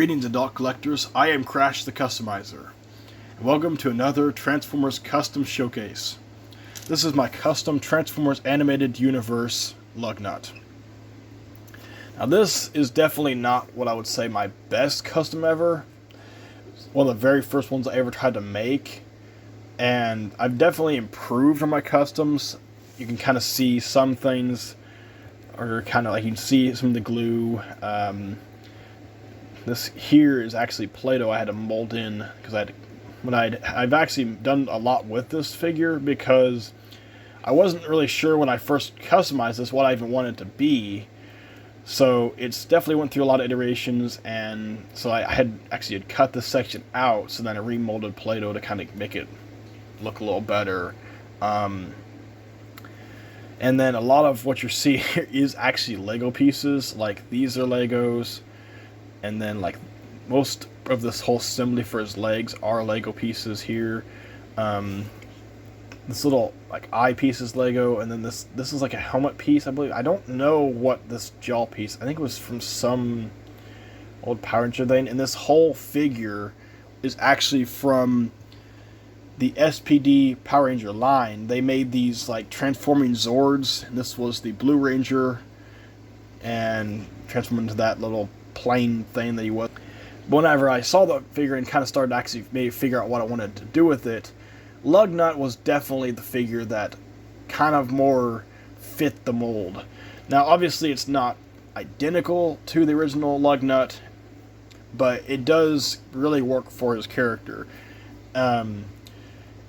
Greetings, adult collectors. I am Crash the Customizer, and welcome to another Transformers Custom Showcase. This is my custom Transformers Animated Universe Lugnut. Now, this is definitely not what I would say my best custom ever. It's one of the very first ones I ever tried to make, and I've definitely improved on my customs. You can kind of see some things, or kind of like you can see some of the glue. This here is actually Play-Doh I had to mold in because I've actually done a lot with this figure because I wasn't really sure when I first customized this what I even wanted it to be. So it's definitely went through a lot of iterations, and so I had cut this section out, so then I remolded Play-Doh to kind of make it look a little better. And then a lot of what you're seeing here is actually Lego pieces. Like, these are Legos. And then, like, most of this whole assembly for his legs are Lego pieces here. This little, like, eye piece is Lego, and then this is like a helmet piece, I believe. I don't know what this jaw piece, I think it was from some old Power Ranger thing. And this whole figure is actually from the SPD Power Ranger line. They made these, like, transforming Zords, and this was the Blue Ranger, and transformed into that little plain thing that he was. But whenever I saw the figure and kind of started to actually maybe figure out what I wanted to do with it, Lugnut was definitely the figure that kind of more fit the mold. Now, obviously, it's not identical to the original Lugnut, but it does really work for his character. And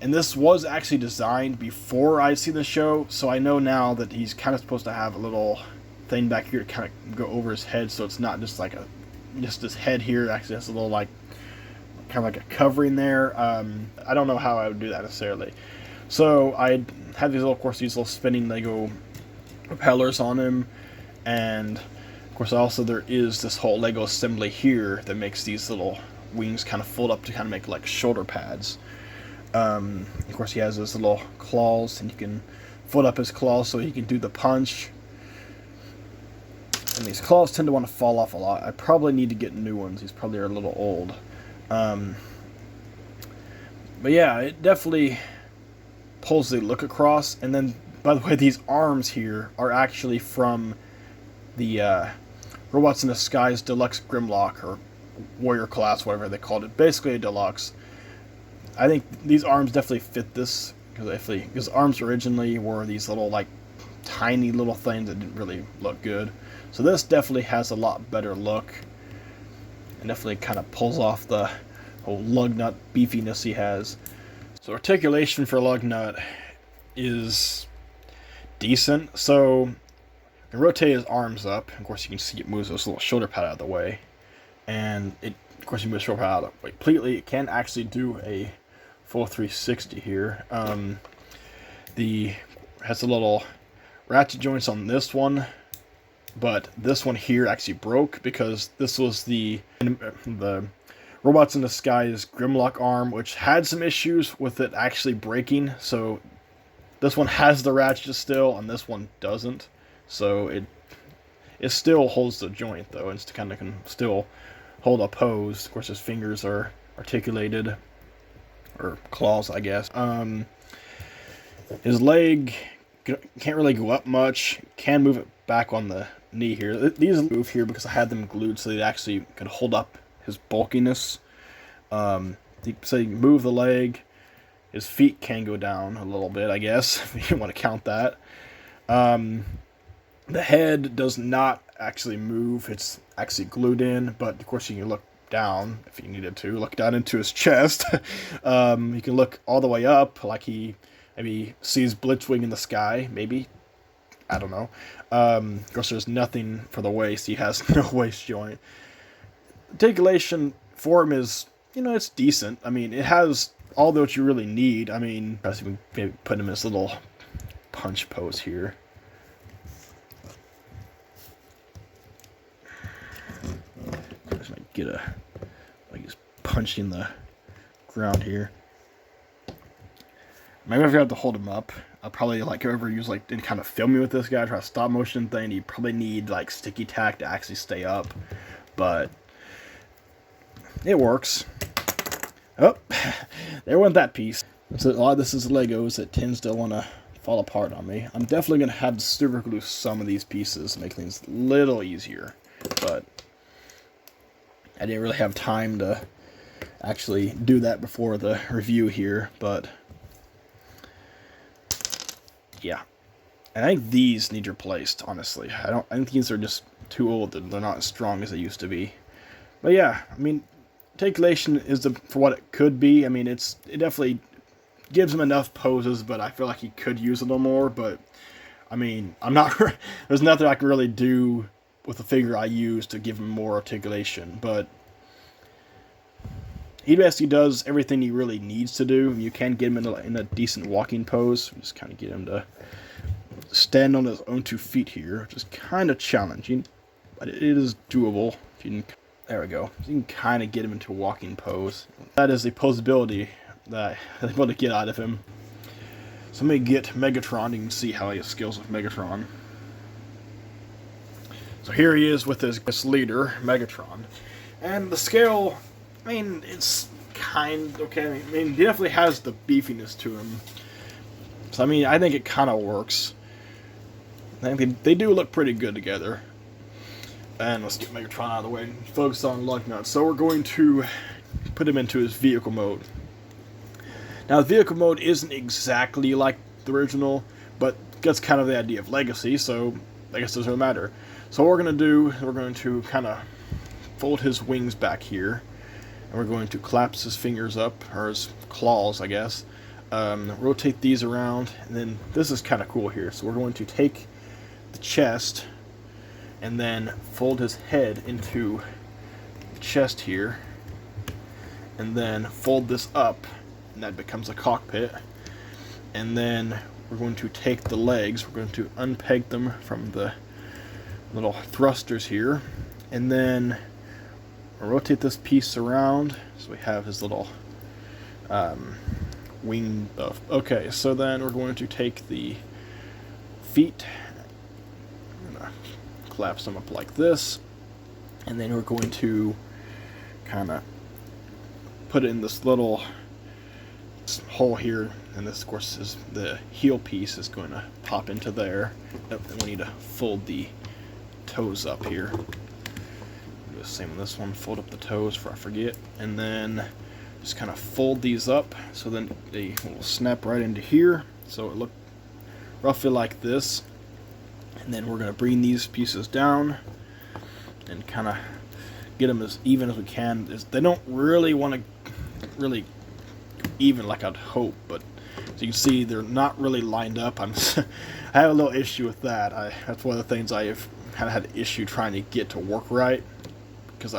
this was actually designed before I'd seen the show, so I know now that he's kind of supposed to have a little thing back here to kind of go over his head, so it's not just like just his head here. Actually has a little, like, kind of like a covering there. I don't know how I would do that necessarily. So I had these little, of course, these little spinning Lego propellers on him, and of course also there is this whole Lego assembly here that makes these little wings kind of fold up to kind of make like shoulder pads. Of course he has those little claws, and you can fold up his claws so he can do the punch. And these claws tend to want to fall off a lot. I probably need to get new ones. These probably are a little old. But yeah, it definitely pulls the look across. And then, by the way, these arms here are actually from the Robots in the Skies Deluxe Grimlock, or Warrior Class, whatever they called it. Basically a deluxe. I think these arms definitely fit this, because arms originally were these little, like, tiny little things that didn't really look good. So this definitely has a lot better look, and definitely kind of pulls off the whole Lugnut beefiness he has. So articulation for Lugnut is decent. So you rotate his arms up. Of course, you can see it moves this little shoulder pad out of the way, and of course, you move the shoulder pad out of the way completely. It can actually do a full 360 here. Has a little ratchet joints on this one, but this one here actually broke because this was the Robots in the Skies Grimlock arm, which had some issues with it actually breaking. So this one has the ratchet still, and this one doesn't. So it still holds the joint, though, and it kind of can still hold a pose. Of course, his fingers are articulated, or claws, I guess. His leg can't really go up much. Can move it back on the knee here. These move here because I had them glued so they actually could hold up his bulkiness. So you move the leg. His feet can go down a little bit, I guess, if you want to count that. The head does not actually move. It's actually glued in, but of course you can look down if you needed to. Look down into his chest. You can look all the way up, like he maybe sees Blitzwing in the sky, maybe. I don't know. Of course, there's nothing for the waist. He has no waist joint. Articulation for him is, it's decent. I mean, it has all that you really need. I mean, maybe put him in this little punch pose here. Just might get like he's punching the ground here. Maybe if you have to hold him up, I'll probably, like, ever use, like, any kind of filming with this guy, try a stop motion thing, you probably need, like, sticky tack to actually stay up. But it works. Oh, there went that piece. So a lot of this is Legos that tends to want to fall apart on me. I'm definitely going to have to super glue some of these pieces to make things a little easier. But I didn't really have time to actually do that before the review here. But yeah. And I think these need replaced, honestly. I think these are just too old. They're not as strong as they used to be. But yeah, I mean, articulation is for what it could be. I mean, it definitely gives him enough poses, but I feel like he could use a little more. But I mean, there's nothing I can really do with the figure I use to give him more articulation. But he basically does everything he really needs to do. You can get him in a decent walking pose. Just kind of get him to stand on his own 2 feet here, which is kind of challenging, but it is doable. If you can, there we go. You can kind of get him into a walking pose. That is a posability that I'm able to get out of him. So let me get Megatron. You can see how he has skills with Megatron. So here he is with his leader, Megatron. And the scale, I mean, it's kind of okay. I mean, he definitely has the beefiness to him. So, I mean, I think it kind of works. I think they do look pretty good together. And let's get Megatron out of the way and focus on Lugnut. So we're going to put him into his vehicle mode. Now, the vehicle mode isn't exactly like the original, but that's kind of the idea of Legacy, so I guess it doesn't matter. So what we're going to do, we're going to kind of fold his wings back here, and we're going to collapse his fingers up, or his claws, I guess. Rotate these around, and then this is kind of cool here. So we're going to take the chest and then fold his head into the chest here, and then fold this up, and that becomes a cockpit. And then we're going to take the legs, we're going to unpeg them from the little thrusters here, and then we'll rotate this piece around so we have his little wing buff. Okay, so then we're going to take the feet, I'm going to collapse them up like this, and then we're going to kind of put it in this little hole here, and this of course is the heel piece is going to pop into there. And we need to fold the toes up here. Do the same with this one, fold up the toes before I forget, and then just kind of fold these up so then they will snap right into here, so it look roughly like this. And then we're going to bring these pieces down and kind of get them as even as we can. They don't really want to even like I'd hope, but as you can see, they're not really lined up. I have a little issue with that. That's one of the things I've kind of had an issue trying to get to work right, because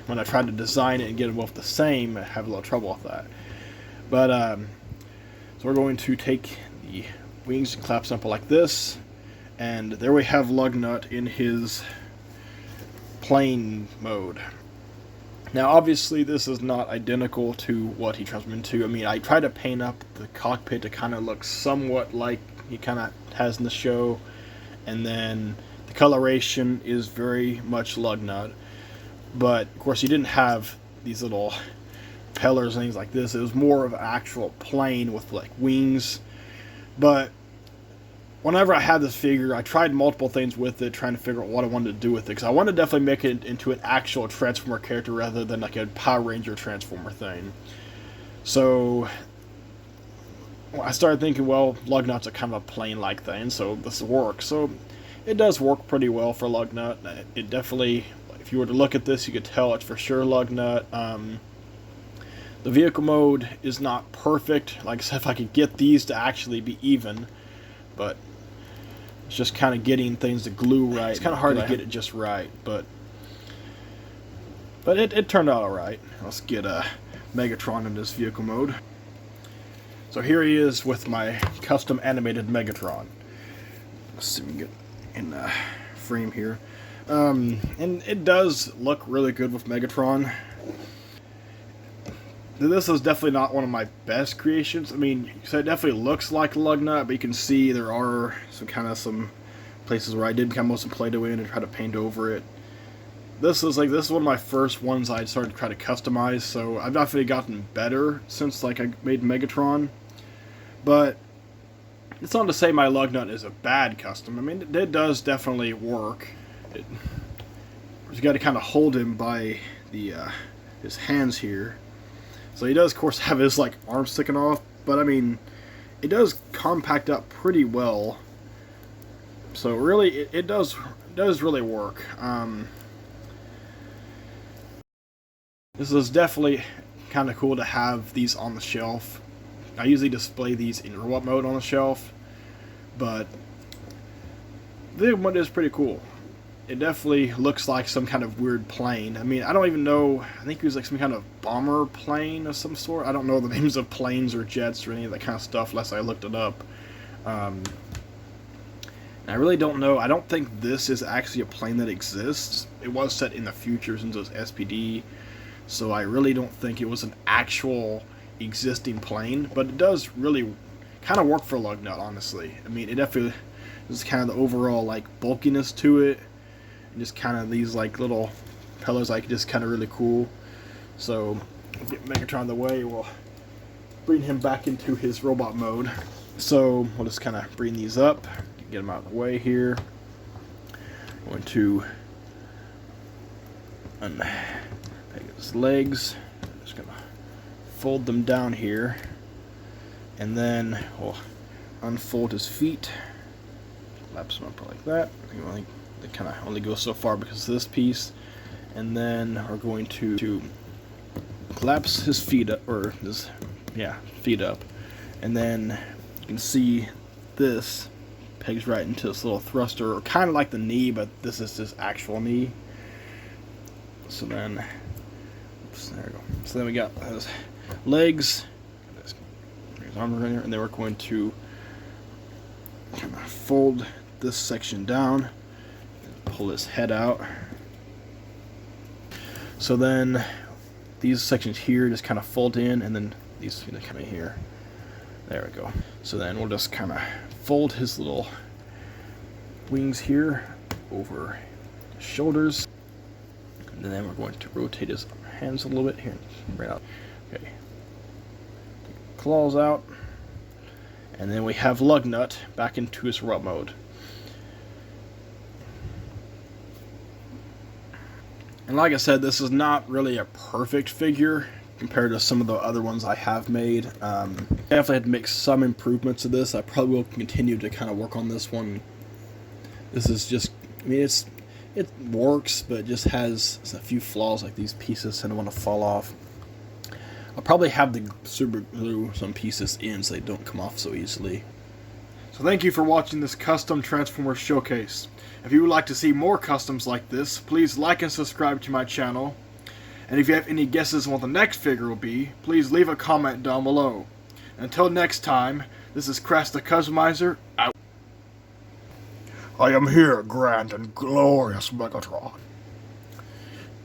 when I tried to design it and get them both the same, I have a little trouble with that. But so we're going to take the wings and collapse up like this, and there we have Lugnut in his plane mode. Now, obviously, this is not identical to what he transformed into. I mean, I tried to paint up the cockpit to kind of look somewhat like he kind of has in the show, and then the coloration is very much Lugnut. But, of course, he didn't have these little propellers and things like this. It was more of an actual plane with, like, wings. But whenever I had this figure, I tried multiple things with it, trying to figure out what I wanted to do with it. Because I wanted to definitely make it into an actual Transformer character rather than, like, a Power Ranger Transformer thing. So I started thinking, well, Lugnut's a kind of a plane-like thing, so this works. So it does work pretty well for Lugnut. It definitely, if you were to look at this, you could tell it's for sure Lugnut. The vehicle mode is not perfect. Like I said, if I could get these to actually be even, but it's just kind of getting things to glue right. It's kind of hard to get it just right, but it turned out alright. Let's get Megatron in this vehicle mode. So here he is with my custom animated Megatron. Let's see if we can get in the frame here. And it does look really good with Megatron. This is definitely not one of my best creations. I mean, so it definitely looks like Lugnut, but you can see there are some places where I did become most of Play-Doh in and try to paint over it. this is one of my first ones I started to try to customize, so I've definitely gotten better since like I made Megatron. But it's not to say my Lugnut is a bad custom. I mean, it does definitely work. You got to kind of hold him by the his hands here. So he does, of course, have his like arms sticking off, but I mean, it does compact up pretty well. So really, it does really work. This is definitely kind of cool to have these on the shelf. I usually display these in robot mode on the shelf, but this one is pretty cool. It definitely looks like some kind of weird plane. I mean, I don't even know. I think it was like some kind of bomber plane of some sort. I don't know the names of planes or jets or any of that kind of stuff unless I looked it up. And I really don't know. I don't think this is actually a plane that exists. It was set in the future since it was SPD, so I really don't think it was an actual existing plane. But it does really kind of work for Lugnut, honestly. I mean, it definitely is kind of the overall like bulkiness to it. And just kind of these like little pillars, like just kind of really cool. So get Megatron the way, we'll bring him back into his robot mode. So we'll just kind of bring these up, get him out of the way here. Going to unpeg his legs. Just gonna fold them down here, and then we'll unfold his feet, collapse them up like that. I think they kind of only go so far because of this piece, and then we're going to collapse his feet up, or his feet up, and then you can see this pegs right into this little thruster, or kind of like the knee, but this is his actual knee. So then, oops, there we go. So then we got his legs, his arms in there, and then we're going to kind of fold this section down. Pull his head out. So then these sections here just kind of fold in, and then these kind of here. There we go. So then we'll just kind of fold his little wings here over his shoulders, and then we're going to rotate his hands a little bit here. Right out. Okay. Claws out, and then we have Lugnut back into his robot mode. And like I said, this is not really a perfect figure compared to some of the other ones I have made. I definitely had to make some improvements to this. I probably will continue to kind of work on this one. This is just, I mean, it works, but it just has a few flaws, like these pieces tend to want to fall off. I'll probably have to super glue some pieces in so they don't come off so easily. So thank you for watching this custom Transformers showcase. If you would like to see more customs like this, please like and subscribe to my channel. And if you have any guesses on what the next figure will be, please leave a comment down below. Until next time, this is Crash the Customizer, out. I am here, grand and glorious Megatron.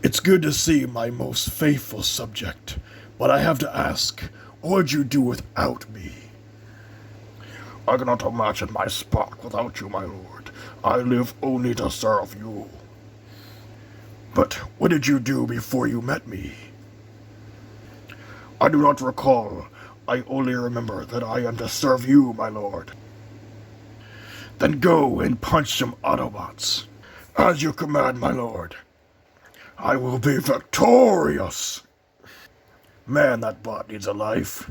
It's good to see my most faithful subject, but I have to ask, what would you do without me? I cannot imagine my spark without you, my lord. I live only to serve you. But what did you do before you met me? I do not recall. I only remember that I am to serve you, my lord. Then go and punch some Autobots. As you command, my lord. I will be victorious. Man, that bot needs a life.